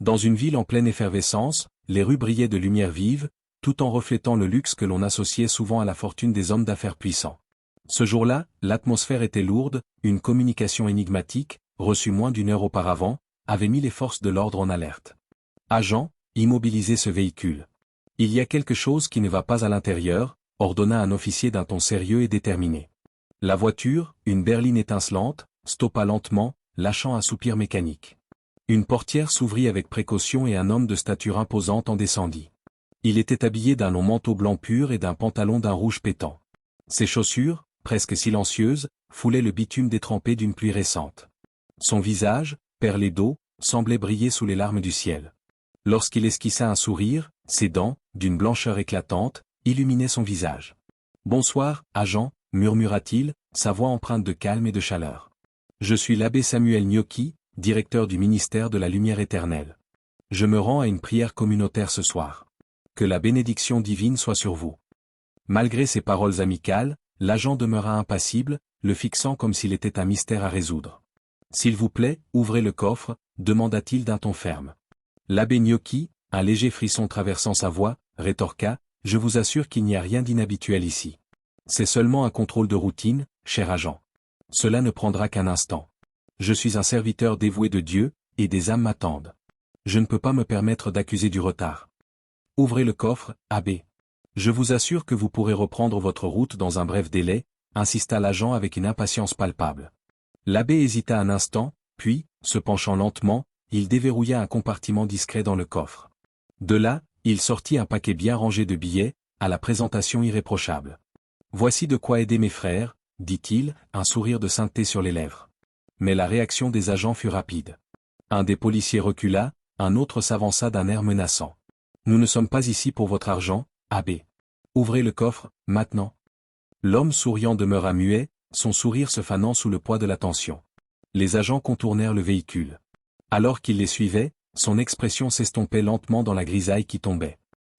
Dans une ville en pleine effervescence, les rues brillaient de lumière vive, tout en reflétant le luxe que l'on associait souvent à la fortune des hommes d'affaires puissants. Ce jour-là, l'atmosphère était lourde, une communication énigmatique, reçue moins d'une heure auparavant, avait mis les forces de l'ordre en alerte. Agent, immobilisez ce véhicule. Il y a quelque chose qui ne va pas à l'intérieur, ordonna un officier d'un ton sérieux et déterminé. La voiture, une berline étincelante, stoppa lentement, lâchant un soupir mécanique. Une portière s'ouvrit avec précaution et un homme de stature imposante en descendit. Il était habillé d'un long manteau blanc pur et d'un pantalon d'un rouge pétant. Ses chaussures, presque silencieuses, foulaient le bitume détrempé d'une pluie récente. Son visage, perlé d'eau, semblait briller sous les larmes du ciel. Lorsqu'il esquissa un sourire, ses dents, d'une blancheur éclatante, illuminaient son visage. « Bonsoir, agent », murmura-t-il, sa voix empreinte de calme et de chaleur. « Je suis l'abbé Samuel Gnocchi, directeur du ministère de la Lumière éternelle. Je me rends à une prière communautaire ce soir. Que la bénédiction divine soit sur vous. » Malgré ces paroles amicales, l'agent demeura impassible, le fixant comme s'il était un mystère à résoudre. « S'il vous plaît, ouvrez le coffre », demanda-t-il d'un ton ferme. L'abbé Gnocchi, un léger frisson traversant sa voix, rétorqua, « Je vous assure qu'il n'y a rien d'inhabituel ici. C'est seulement un contrôle de routine, cher agent. Cela ne prendra qu'un instant. Je suis un serviteur dévoué de Dieu, et des âmes m'attendent. Je ne peux pas me permettre d'accuser du retard. Ouvrez le coffre, abbé. Je vous assure que vous pourrez reprendre votre route dans un bref délai, insista l'agent avec une impatience palpable. L'abbé hésita un instant, puis, se penchant lentement, il déverrouilla un compartiment discret dans le coffre. De là, il sortit un paquet bien rangé de billets, à la présentation irréprochable. « Voici de quoi aider mes frères », dit-il, un sourire de sainteté sur les lèvres. Mais la réaction des agents fut rapide. Un des policiers recula, un autre s'avança d'un air menaçant. « Nous ne sommes pas ici pour votre argent, abbé. Ouvrez le coffre, maintenant. » L'homme souriant demeura muet, son sourire se fanant sous le poids de la tension. Les agents contournèrent le véhicule. Alors qu'il les suivait, son expression s'estompait lentement dans la grisaille qui tombait.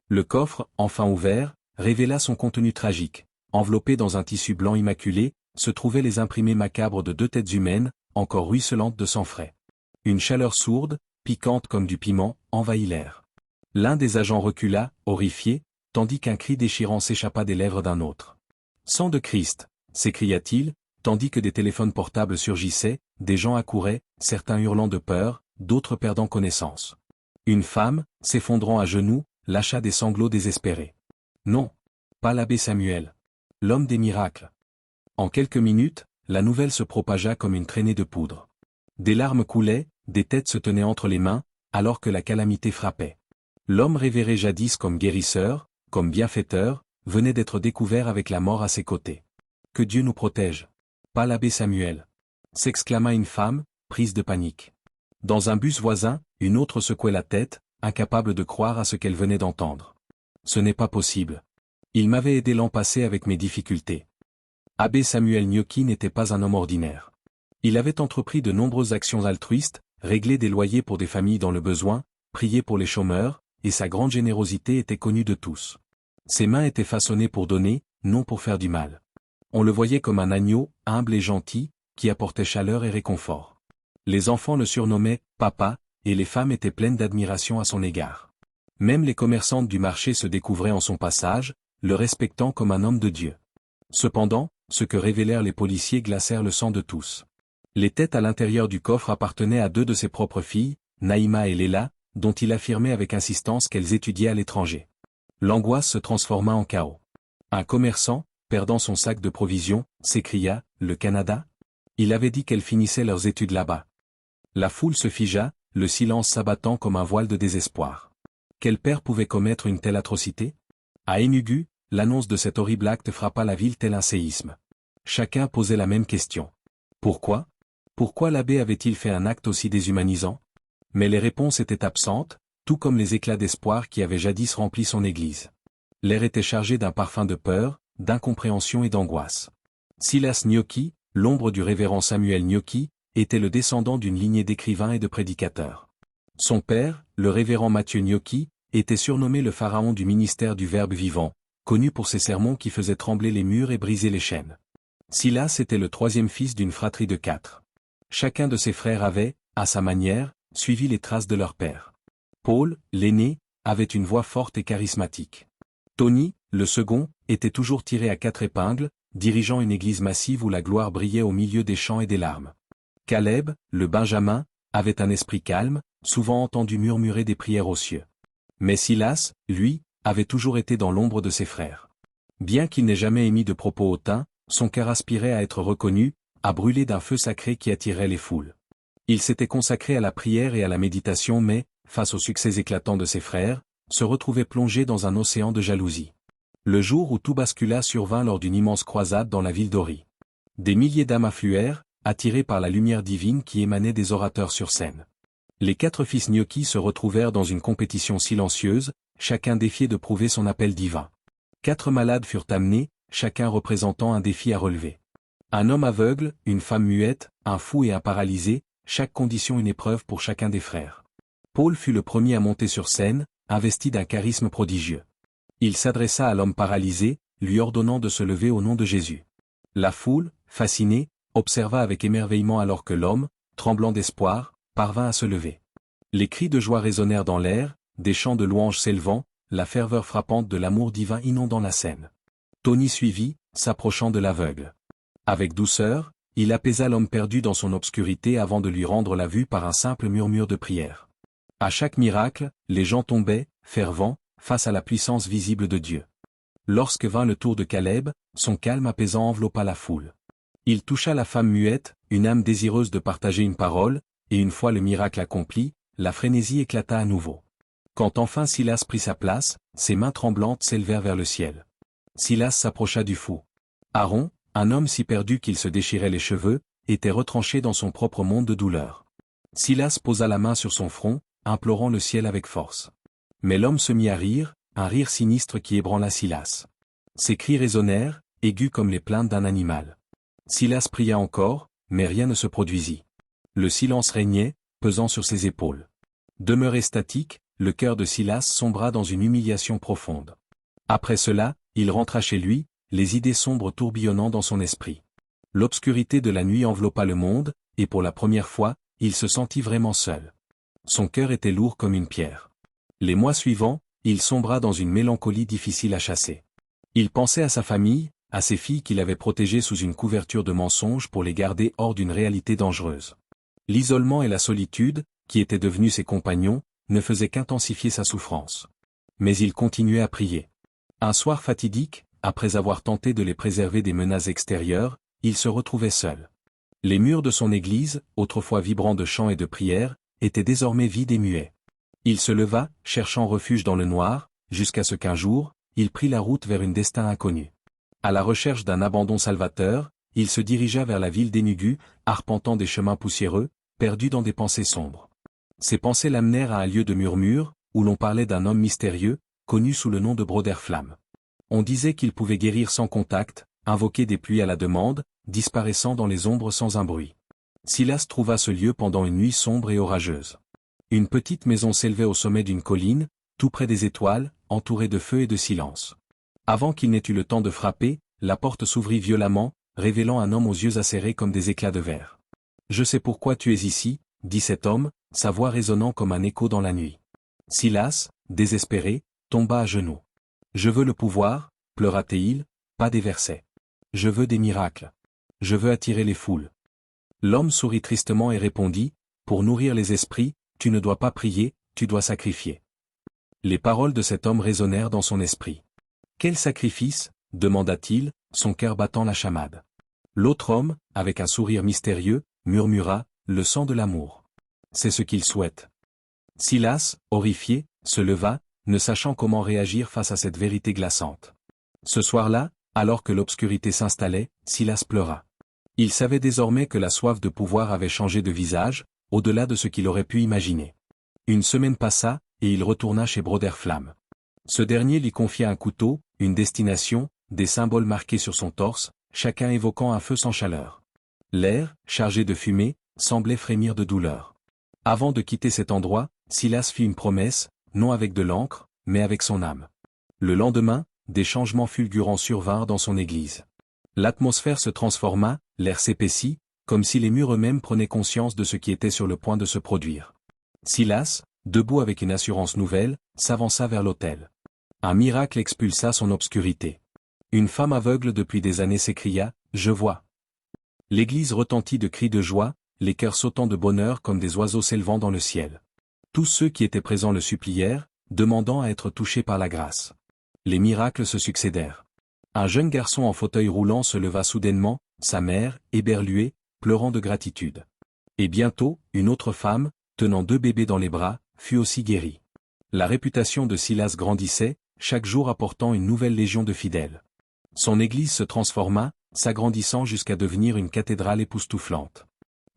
Le coffre, enfin ouvert, révéla son contenu tragique. Enveloppé dans un tissu blanc immaculé, se trouvaient les imprimés macabres de deux têtes humaines, encore ruisselantes de sang frais. Une chaleur sourde, piquante comme du piment, envahit l'air. L'un des agents recula, horrifié, tandis qu'un cri déchirant s'échappa des lèvres d'un autre. « Sang de Christ !» s'écria-t-il, tandis que des téléphones portables surgissaient, des gens accouraient, certains hurlant de peur, d'autres perdant connaissance. Une femme, s'effondrant à genoux, lâcha des sanglots désespérés. Non, pas l'abbé Samuel. L'homme des miracles. En quelques minutes, la nouvelle se propagea comme une traînée de poudre. Des larmes coulaient, des têtes se tenaient entre les mains, alors que la calamité frappait. L'homme révéré jadis comme guérisseur, comme bienfaiteur, venait d'être découvert avec la mort à ses côtés. « Que Dieu nous protège. Pas l'abbé Samuel !» s'exclama une femme, prise de panique. Dans un bus voisin, une autre secouait la tête, incapable de croire à ce qu'elle venait d'entendre. « Ce n'est pas possible. Il m'avait aidé l'an passé avec mes difficultés. » Abbé Samuel Gnocchi n'était pas un homme ordinaire. Il avait entrepris de nombreuses actions altruistes, réglé des loyers pour des familles dans le besoin, prié pour les chômeurs, et sa grande générosité était connue de tous. Ses mains étaient façonnées pour donner, non pour faire du mal. On le voyait comme un agneau, humble et gentil, qui apportait chaleur et réconfort. Les enfants le surnommaient « Papa », et les femmes étaient pleines d'admiration à son égard. Même les commerçantes du marché se découvraient en son passage, le respectant comme un homme de Dieu. Cependant, ce que révélèrent les policiers glacèrent le sang de tous. Les têtes à l'intérieur du coffre appartenaient à deux de ses propres filles, Naïma et Léla, dont il affirmait avec insistance qu'elles étudiaient à l'étranger. L'angoisse se transforma en chaos. Un commerçant, perdant son sac de provisions, s'écria « Le Canada ?» Il avait dit qu'elles finissaient leurs études là-bas. La foule se figea, le silence s'abattant comme un voile de désespoir. Quel père pouvait commettre une telle atrocité? À Enugu, l'annonce de cet horrible acte frappa la ville tel un séisme. Chacun posait la même question. Pourquoi? Pourquoi l'abbé avait-il fait un acte aussi déshumanisant? Mais les réponses étaient absentes, tout comme les éclats d'espoir qui avaient jadis rempli son église. L'air était chargé d'un parfum de peur, d'incompréhension et d'angoisse. Silas Gnocchi, l'ombre du révérend Samuel Gnocchi, était le descendant d'une lignée d'écrivains et de prédicateurs. Son père, le révérend Matthieu Gnocchi, était surnommé le pharaon du ministère du Verbe vivant, connu pour ses sermons qui faisaient trembler les murs et briser les chaînes. Silas était le troisième fils d'une fratrie de 4. Chacun de ses frères avait, à sa manière, suivi les traces de leur père. Paul, l'aîné, avait une voix forte et charismatique. Tony, le second, était toujours tiré à 4 épingles, dirigeant une église massive où la gloire brillait au milieu des chants et des larmes. Caleb, le benjamin, avait un esprit calme, souvent entendu murmurer des prières aux cieux. Mais Silas, lui, avait toujours été dans l'ombre de ses frères. Bien qu'il n'ait jamais émis de propos hautains, son cœur aspirait à être reconnu, à brûler d'un feu sacré qui attirait les foules. Il s'était consacré à la prière et à la méditation mais, face au succès éclatant de ses frères, se retrouvait plongé dans un océan de jalousie. Le jour où tout bascula survint lors d'une immense croisade dans la ville d'Ori. Des milliers d'âmes affluèrent, attirés par la lumière divine qui émanait des orateurs sur scène. Les 4 fils Gnocchi se retrouvèrent dans une compétition silencieuse, chacun défié de prouver son appel divin. 4 malades furent amenés, chacun représentant un défi à relever. Un homme aveugle, une femme muette, un fou et un paralysé, chaque condition une épreuve pour chacun des frères. Paul fut le premier à monter sur scène, investi d'un charisme prodigieux. Il s'adressa à l'homme paralysé, lui ordonnant de se lever au nom de Jésus. La foule, fascinée, observa avec émerveillement alors que l'homme, tremblant d'espoir, parvint à se lever. Les cris de joie résonnèrent dans l'air, des chants de louanges s'élevant, la ferveur frappante de l'amour divin inondant la scène. Tony suivit, s'approchant de l'aveugle. Avec douceur, il apaisa l'homme perdu dans son obscurité avant de lui rendre la vue par un simple murmure de prière. À chaque miracle, les gens tombaient, fervents, face à la puissance visible de Dieu. Lorsque vint le tour de Caleb, son calme apaisant enveloppa la foule. Il toucha la femme muette, une âme désireuse de partager une parole, et une fois le miracle accompli, la frénésie éclata à nouveau. Quand enfin Silas prit sa place, ses mains tremblantes s'élevèrent vers le ciel. Silas s'approcha du fou. Aaron, un homme si perdu qu'il se déchirait les cheveux, était retranché dans son propre monde de douleur. Silas posa la main sur son front, implorant le ciel avec force. Mais l'homme se mit à rire, un rire sinistre qui ébranla Silas. Ses cris résonnèrent, aigus comme les plaintes d'un animal. Silas pria encore, mais rien ne se produisit. Le silence régnait, pesant sur ses épaules. Demeuré statique, le cœur de Silas sombra dans une humiliation profonde. Après cela, il rentra chez lui, les idées sombres tourbillonnant dans son esprit. L'obscurité de la nuit enveloppa le monde, et pour la première fois, il se sentit vraiment seul. Son cœur était lourd comme une pierre. Les mois suivants, il sombra dans une mélancolie difficile à chasser. Il pensait à sa famille, à ses filles qu'il avait protégées sous une couverture de mensonges pour les garder hors d'une réalité dangereuse. L'isolement et la solitude, qui étaient devenus ses compagnons, ne faisaient qu'intensifier sa souffrance. Mais il continuait à prier. Un soir fatidique, après avoir tenté de les préserver des menaces extérieures, il se retrouvait seul. Les murs de son église, autrefois vibrants de chants et de prières, étaient désormais vides et muets. Il se leva, cherchant refuge dans le noir, jusqu'à ce qu'un jour, il prit la route vers une destin inconnue. À la recherche d'un abandon salvateur, il se dirigea vers la ville d'Enugu, arpentant des chemins poussiéreux, perdu dans des pensées sombres. Ses pensées l'amenèrent à un lieu de murmures, où l'on parlait d'un homme mystérieux, connu sous le nom de Broderflamme. On disait qu'il pouvait guérir sans contact, invoquer des pluies à la demande, disparaissant dans les ombres sans un bruit. Silas trouva ce lieu pendant une nuit sombre et orageuse. Une petite maison s'élevait au sommet d'une colline, tout près des étoiles, entourée de feu et de silence. Avant qu'il n'ait eu le temps de frapper, la porte s'ouvrit violemment, révélant un homme aux yeux acérés comme des éclats de verre. « Je sais pourquoi tu es ici, » dit cet homme, sa voix résonnant comme un écho dans la nuit. Silas, désespéré, tomba à genoux. « Je veux le pouvoir, » pleura-t-il, « pas des versets. Je veux des miracles. Je veux attirer les foules. » L'homme sourit tristement et répondit, « Pour nourrir les esprits, tu ne dois pas prier, tu dois sacrifier. » Les paroles de cet homme résonnèrent dans son esprit. « Quel sacrifice ?» demanda-t-il, son cœur battant la chamade. L'autre homme, avec un sourire mystérieux, murmura, « Le sang de l'amour. » C'est ce qu'il souhaite. Silas, horrifié, se leva, ne sachant comment réagir face à cette vérité glaçante. Ce soir-là, alors que l'obscurité s'installait, Silas pleura. Il savait désormais que la soif de pouvoir avait changé de visage, au-delà de ce qu'il aurait pu imaginer. Une semaine passa, et il retourna chez Broderflamme. Ce dernier lui confia un couteau, une destination, des symboles marqués sur son torse, chacun évoquant un feu sans chaleur. L'air, chargé de fumée, semblait frémir de douleur. Avant de quitter cet endroit, Silas fit une promesse, non avec de l'encre, mais avec son âme. Le lendemain, des changements fulgurants survinrent dans son église. L'atmosphère se transforma, l'air s'épaissit, comme si les murs eux-mêmes prenaient conscience de ce qui était sur le point de se produire. Silas, debout avec une assurance nouvelle, s'avança vers l'autel. Un miracle expulsa son obscurité. Une femme aveugle depuis des années s'écria « Je vois ». L'église retentit de cris de joie, les cœurs sautant de bonheur comme des oiseaux s'élevant dans le ciel. Tous ceux qui étaient présents le supplièrent, demandant à être touchés par la grâce. Les miracles se succédèrent. Un jeune garçon en fauteuil roulant se leva soudainement, sa mère, éberluée, pleurant de gratitude. Et bientôt, une autre femme, tenant 2 bébés dans les bras, fut aussi guérie. La réputation de Silas grandissait, chaque jour apportant une nouvelle légion de fidèles. Son église se transforma, s'agrandissant jusqu'à devenir une cathédrale époustouflante.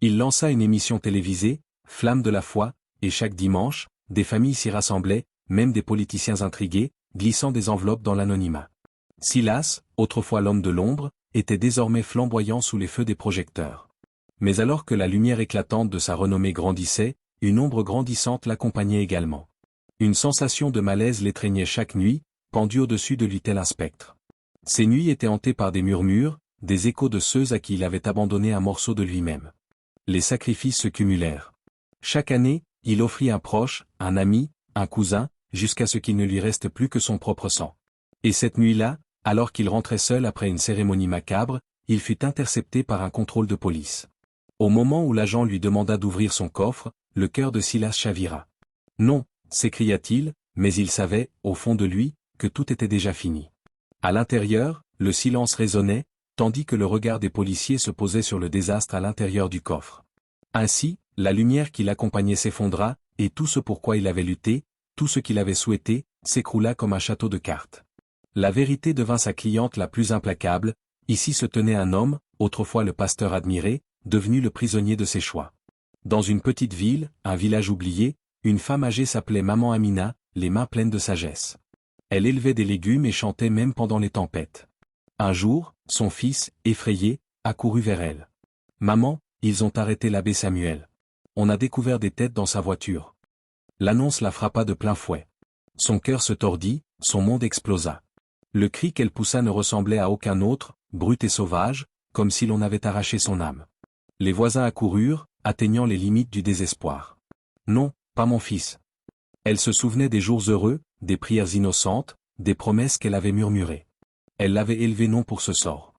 Il lança une émission télévisée, Flamme de la foi, et chaque dimanche, des familles s'y rassemblaient, même des politiciens intrigués, glissant des enveloppes dans l'anonymat. Silas, autrefois l'homme de l'ombre, était désormais flamboyant sous les feux des projecteurs. Mais alors que la lumière éclatante de sa renommée grandissait, une ombre grandissante l'accompagnait également. Une sensation de malaise l'étreignait chaque nuit, pendue au-dessus de lui tel un spectre. Ces nuits étaient hantées par des murmures, des échos de ceux à qui il avait abandonné un morceau de lui-même. Les sacrifices se cumulèrent. Chaque année, il offrit un proche, un ami, un cousin, jusqu'à ce qu'il ne lui reste plus que son propre sang. Et cette nuit-là, alors qu'il rentrait seul après une cérémonie macabre, il fut intercepté par un contrôle de police. Au moment où l'agent lui demanda d'ouvrir son coffre, le cœur de Silas chavira. Non, s'écria-t-il, mais il savait, au fond de lui, que tout était déjà fini. À l'intérieur, le silence résonnait, tandis que le regard des policiers se posait sur le désastre à l'intérieur du coffre. Ainsi, la lumière qui l'accompagnait s'effondra, et tout ce pourquoi il avait lutté, tout ce qu'il avait souhaité, s'écroula comme un château de cartes. La vérité devint sa cliente la plus implacable, ici se tenait un homme, autrefois le pasteur admiré, devenu le prisonnier de ses choix. Dans une petite ville, un village oublié, une femme âgée s'appelait Maman Amina, les mains pleines de sagesse. Elle élevait des légumes et chantait même pendant les tempêtes. Un jour, son fils, effrayé, accourut vers elle. « Maman, ils ont arrêté l'abbé Samuel. On a découvert des têtes dans sa voiture. » L'annonce la frappa de plein fouet. Son cœur se tordit, son monde explosa. Le cri qu'elle poussa ne ressemblait à aucun autre, brut et sauvage, comme si l'on avait arraché son âme. Les voisins accoururent, atteignant les limites du désespoir. « Non, pas mon fils. » Elle se souvenait des jours heureux, des prières innocentes, des promesses qu'elle avait murmurées. Elle l'avait élevé non pour ce sort.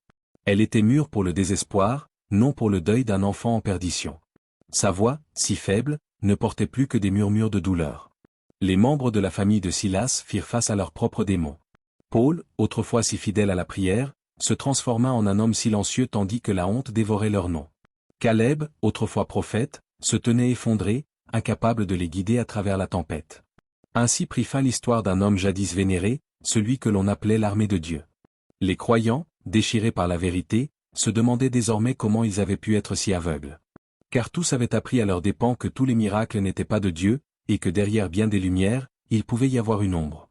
Elle était mûre pour le désespoir, non pour le deuil d'un enfant en perdition. Sa voix, si faible, ne portait plus que des murmures de douleur. Les membres de la famille de Silas firent face à leurs propres démons. Paul, autrefois si fidèle à la prière, se transforma en un homme silencieux tandis que la honte dévorait leur nom. Caleb, autrefois prophète, se tenait effondré, incapable de les guider à travers la tempête. Ainsi prit fin l'histoire d'un homme jadis vénéré, celui que l'on appelait l'armée de Dieu. Les croyants, déchirés par la vérité, se demandaient désormais comment ils avaient pu être si aveugles. Car tous avaient appris à leurs dépens que tous les miracles n'étaient pas de Dieu, et que derrière bien des lumières, il pouvait y avoir une ombre.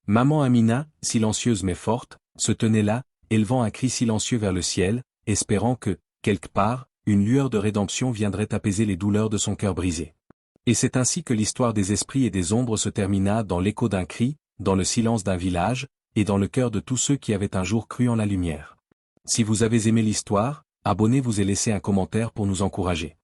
Maman Amina, silencieuse mais forte, se tenait là, élevant un cri silencieux vers le ciel, espérant que, quelque part, une lueur de rédemption viendrait apaiser les douleurs de son cœur brisé. Et c'est ainsi que l'histoire des esprits et des ombres se termina dans l'écho d'un cri, dans le silence d'un village, et dans le cœur de tous ceux qui avaient un jour cru en la lumière. Si vous avez aimé l'histoire, abonnez-vous et laissez un commentaire pour nous encourager.